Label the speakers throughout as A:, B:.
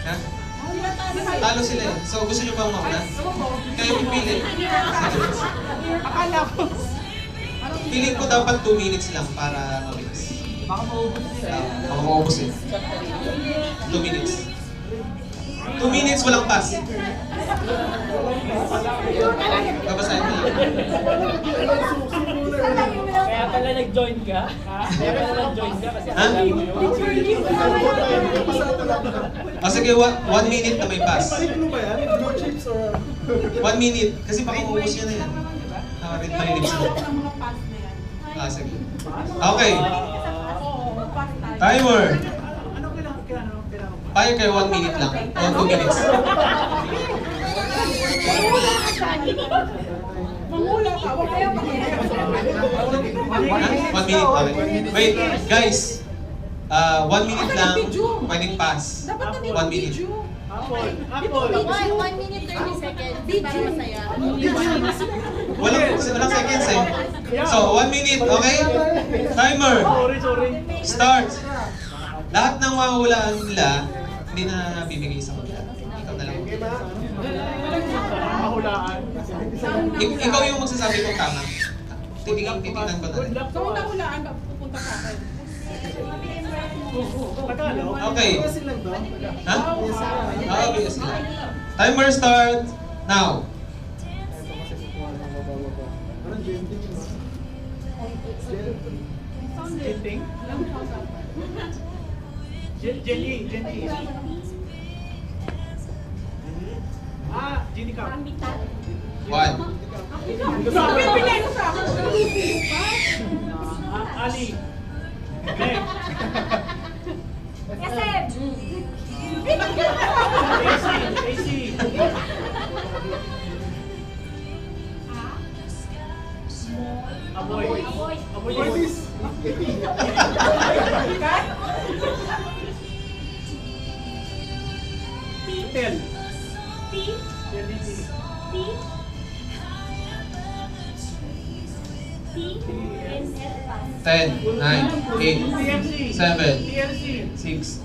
A: Ha? Talo sila eh. So gusto nyo bang mauna? Kayo pipili.
B: Akala ko.
A: Feeling ko dapat 2 minutes lang para mabilis.
B: Baka maubos sila.
A: Baka maubos eh. 2 minutes. 2 minutes, walang pass. Babasahin mo lang.
B: Kaya pala nag-join ka? Kaya pala nag-join ka kasi
A: Ha?
B: alam mo yun.
A: O sige, 1 minute na may pass. 1 minute. Kasi baka maubos yan na yan. Marinig sila. Sige. Okay. Timer. Tayo kayo 1 minute lang. O 2 minutes.
C: Mangula ka, wag kayong makinig.
A: 1 minute, okay. Wait, guys. 1 minute lang, pwedeng pass. 1 minute.
D: One minute 30 seconds para masaya.
A: Walang seconds eh. So, 1 minute, okay? Timer. Start. Lahat ng mahulaan nila, hindi na bibigay sa kanila. Ikaw na lang.
B: Mahulaan.
A: Ikaw yung magsasabi kung tama. Titignan ko na rin.
C: So, nahulaan ka, pupunta ka akin.
A: Okay. Ha? Okay, sila. Timer start now.
B: Genting? Jenny. Jenny ka.
A: 1.
C: Sabi, pinay mo sa akin.
B: Ali. AC. Aboy. Tel.
A: Ten, 9, 8,
B: TLC.
A: 7,
B: TLC.
A: 6,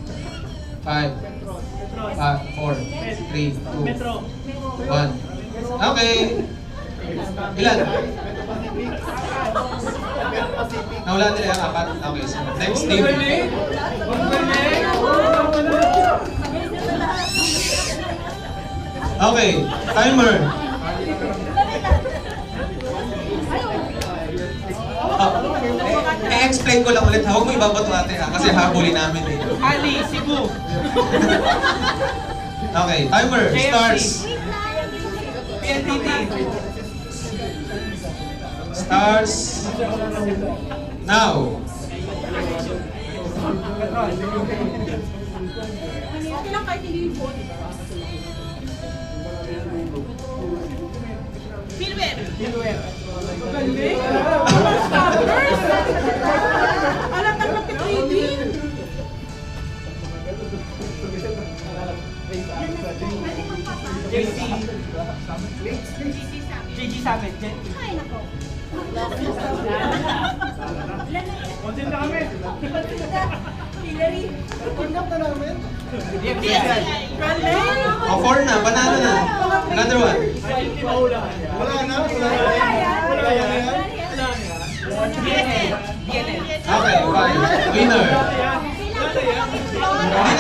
A: 5, 4, 3, 2,
B: Metro.
A: 1. Okay. Ilan? Nawala nila yung 4. Okay, so next team. Okay, timer. I-explain ko lang ulit. Huwag mo ibabato ate ha, kasi habulin namin eh.
B: Ali, Cebu.
A: Okay, timer starts.
B: PNDT.
A: Starts now.
C: Okay lang kahit hindi yung phone. Silver. Galing. Stoppers. Alam na magka-trading.
B: JC. JG Savage.
D: Ay, nako.
B: Konsin na kami.
D: Hillary.
C: Galing.
A: O, 4 na, banana na. Another one.
B: Hindi mahulaan.
C: Wala yan.
A: Okay, fine. Winner. Hindi na,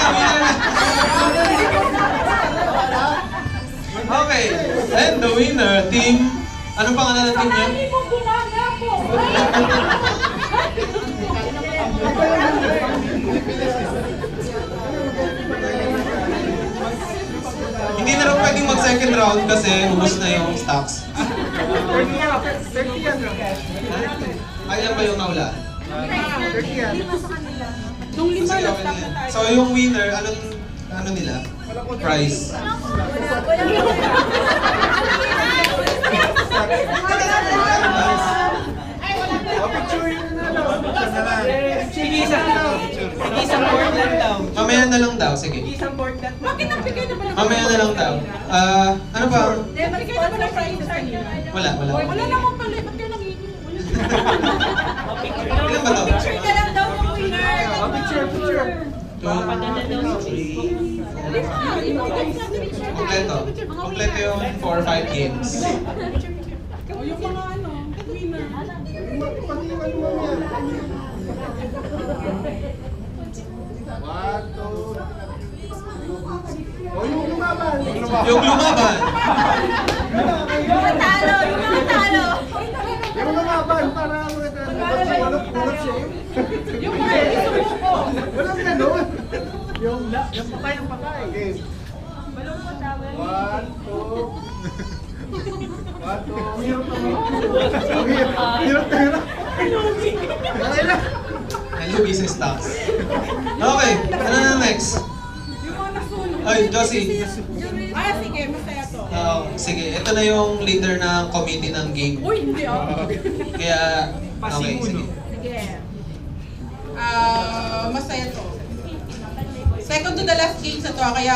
A: winner na. Okay, and the winner, team, anong pangalan ng team niya?
C: Palagi mo bumaga po.
A: Hindi na rin pwedeng mag-second round kasi ubos na yung stocks.
B: 30 yan.
A: Kaya ba yung naula?
B: 30 yan.
C: Nung lima
A: Sige,
C: lang
A: okay
C: stop
A: na yan.
C: na tayo.
A: So yung winner, ano nila? Prize.
B: Isang board lang daw.
A: Mamaya na lang daw, sige.
B: Isang board lang.
C: Bakit nagbigay na ba ng
A: Mamaya na lang daw. Ano ba?
C: Nagbigay na ba ng prize sa inyo?
A: Wala.
C: Wala naman pala. Ba't kayo nangingi?
A: Ilan ba to?
D: Picture ka lang daw ng winner.
B: Picture.
A: Kompleto. Kompleto yung 4 or 5 games.
C: O yung mga ano, winner.
A: Yung lumaban.
D: Yung mga talo, yung mga talo.
E: Yung lumaban para walap siya.
C: Yung mga sumuko.
E: Walang ganun. Yung patay ng patay. Okay. 1, 2. Hirap na hirap. Okay na.
A: Nalugi sa stocks. Okay, ano na next?
C: Yung mga nasunod.
A: Ay, Josie.
C: Ah, sige, masaya to.
A: Sige, ito na yung leader ng committee ng game.
C: Uy, hindi ah.
A: Kaya, okay, sige.
C: Sige. Masaya to. Second to the last games na to, kaya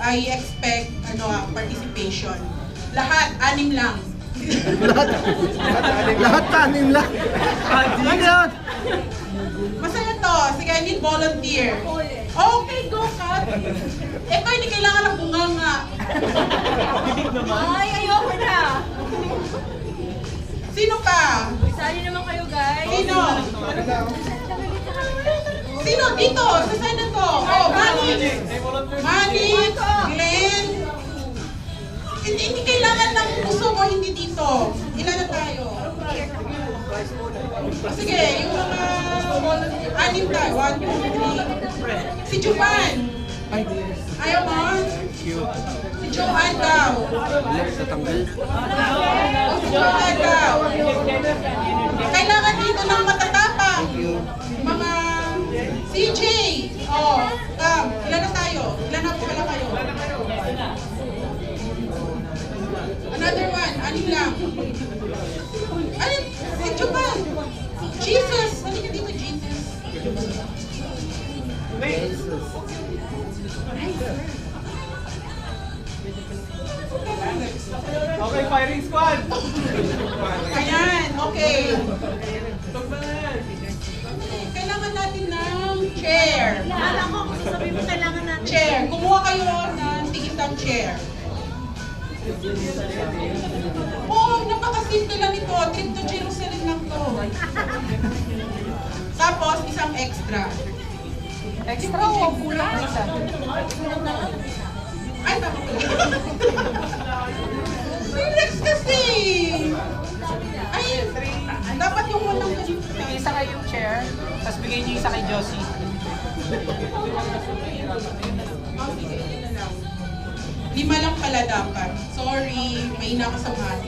C: I expect participation. Lahat, 6 lang.
E: Lahat tanin lang. Ano yun?
C: Masaya to. Sige, I need volunteer. Okay, go, Kat. Ito, hindi kailangan ng bunganga.
D: Ay, ayoko na.
C: Sino pa?
D: Sali naman kayo, guys.
C: Sino? Sino? Dito, sa sana to. Oh, Manny, Glenn. Hindi kailangan ng gusto mo, hindi dito. Ilan na tayo? Sige, yung mga 6 tayo. 1, 2, 3. Si Juban. Ayaw mo? Si Joanne daw. Si Joanne daw. Kailangan dito ng matatapang. Mga CJ. Oh, ilan na tayo? Ilan na po pala kayo? Another one, 6 lang. Ano? Si Juban. Jesus. Halika dito, Jesus.
B: Okay, firing squad!
C: Ayan, okay. Kailangan natin ng chair.
D: Alam ko kung sasabihin mo kailangan natin.
C: Chair. Kumuha kayo ng tigitang chair. Oh, napakasimple lang ito. Trip to Jerusalem lang to. Tapos, isang extra. Extra o kulang isa? Ay, tama ko lang. Relax kasi! Ay, dapat yung walang ganito.
B: Isa kay yung chair, tapos bigay niyo isa kay Josie.
C: Oh, sige, yun na lang. 5 lang pala dapat. Sorry, may nakasamahan.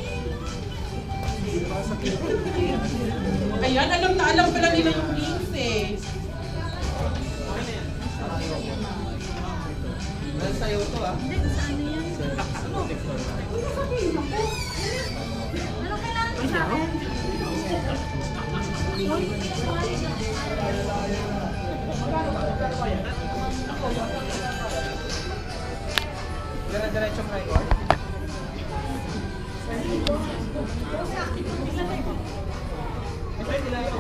C: Ayan, alam na alam pala nila yung links eh.
B: Sa'yo to ah.
D: Hindi, sa ano yan? Ano kailangan mo sa akin?
B: Diretso record.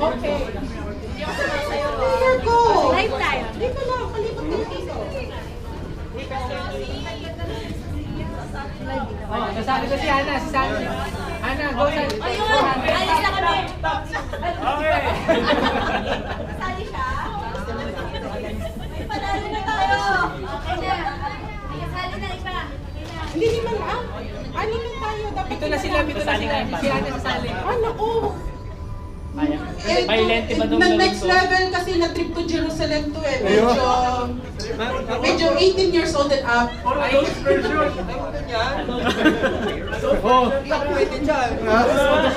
C: Okay. Player ko!
D: Live tayo.
C: Dito lang, palipat tayo dito.
B: Oh, nasali ko si Ana, si Sally. Ana, go Sally.
D: Ayun! Alis na kami!
B: Okay.
D: Sali siya? May panalo na tayo! Okay na. Sali na iba.
C: Hindi naman ano lang tayo. Dapat
B: Pito na sila. Si Ana sasali.
C: Ano, oh.
B: Violente ba
C: Na next level kasi na trip to Jerusalem to eh. Medyo 18 years old and up.
E: Oh, pwede dyan.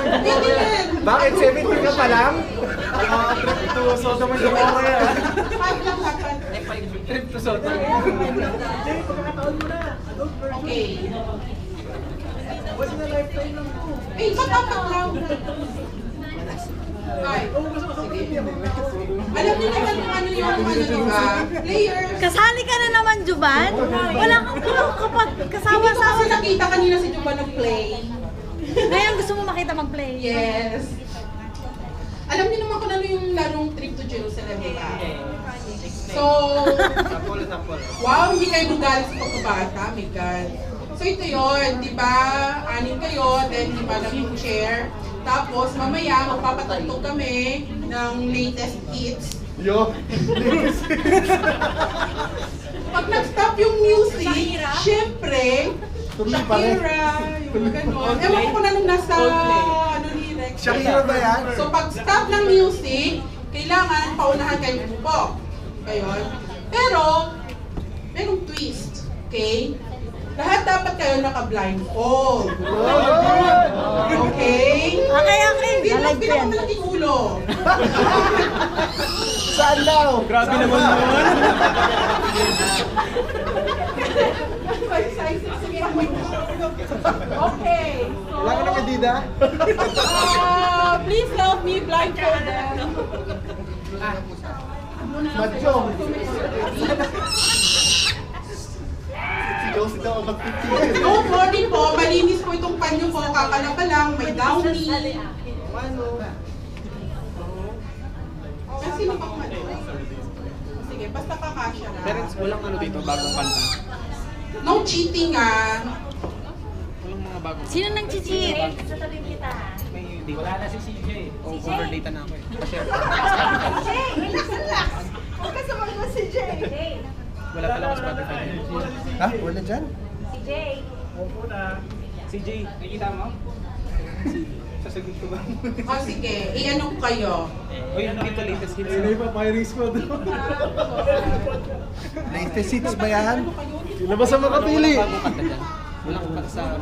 C: Hindi din.
E: Bakit 17 ka pa lang? Trip to Sodom and Gomorrah.
C: 5 lang dapat.
B: Trip to Soto.
C: Okay. Eh, mapapaglaw na. Ay, sige. Alam niyo naman kung ano yung players.
D: Kasali ka na naman, Juban? Wala kang kapag
C: Hindi ko
D: kasama-sama.
C: kasi nakita kanina si Juba nag-play.
D: Ngayon gusto mo makita mag-play.
C: Yes. Alam niyo naman kung ano yung larong Trip to Jerusalem, di ba? So, wow, hindi kayo magalit sa pagkabata, my God. So ito yun, di ba? Anin kayo, then di ba yung chair. Tapos mamaya magpapatugtog kami ng latest hits.
E: Yo!
C: Pag nag-stop yung music, syempre,
E: Tuloy pa rin.
C: Shakira, yung gano'n. Ewan ko kung anong nasa, ano ni Rex.
E: Shakira ba yan?
C: So pag stop ng music, kailangan paunahan kayo umupo. Gayon. Pero, merong twist. Okay? Lahat dapat kayo naka-blindfold. Okay?
D: Okay.
C: Hindi na
D: Nalag ko yan.
C: pinakamalaking ulo.
E: Saan daw?
B: Grabe naman yun.
C: Okay.
E: Wala ka na medida?
C: Please help me blindfold them.
E: Madjong! Sigaw-sigaw ang magtitigil.
C: Don't worry po, malinis po itong panyo ko. Kakalapa lang, may downy. Kasi napakman. Sige, basta kakasya na.
F: Parents, walang ano dito, bagong kanta.
C: No cheating ah.
F: Walang mga bagong
D: Sino nang chichir?
F: may hindi.
B: Wala na si CJ.
F: Overdata na ako eh. Kasi wala pala ako Spotify.
E: Ha? Wala dyan?
F: CJ, nakikita mo? Sasagot ko ba?
C: O sige, i-ano ko kayo.
F: O yung dito latest hits.
E: Hindi pa, firing squad. Latest hits ba yan? Sino ba sa makapili?
F: Walang bagong kanta dyan. Walang kanta sa